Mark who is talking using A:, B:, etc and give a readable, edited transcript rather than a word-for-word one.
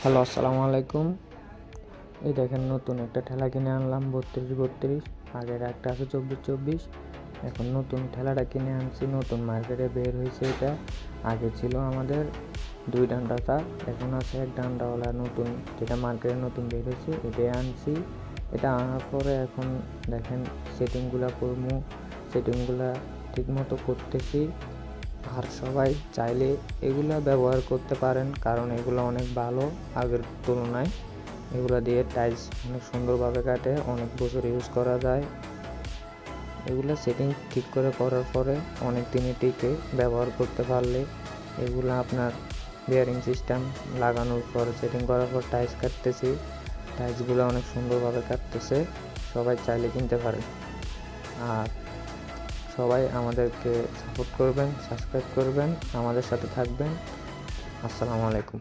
A: Hello, আসসালামু আলাইকুম। এই দেখেন, নতুন একটা ঠেলা কিনে আনলাম 32-32। আগের একটা আছে 24-24। এখন নতুন ঠেলাটা কিনে আনছি, নতুন মার্কেটে বের হয়েছে এটা। আগে ছিল আমাদের 2 ডান্ডাটা, এখন আছে 1 ডান্ডাওয়ালা নতুন, যেটা মার্কেটে নতুন বের হয়েছে, এটাই আনছি। এটা আনার পরে এখন দেখেন সেটিংগুলা ঠিক মতো করতেছি। আর সবাই চাইলে এগুলা ব্যবহার করতে পারেন, কারণ এগুলো অনেক ভালো আগের তুলনায়। এগুলো দিয়ে টাইলস অনেক সুন্দরভাবে কাটে, অনেক বছর ইউজ করা যায়। এগুলো সেটিং ঠিক করে করার পরে অনেক দিনে টিকে, ব্যবহার করতে পারলে। এগুলো আপনার বিয়ারিং সিস্টেম লাগানোর পর, সেটিং করার পর টাইলস কাটতেছি, টাইলসগুলো অনেক সুন্দরভাবে কাটতেছে। সবাই চাইলে কিনতে পারে। আর সবাই আমাদেরকে সাপোর্ট করবেন, সাবস্ক্রাইব করবেন, আমাদের সাথে থাকবেন। আসসালামু আলাইকুম।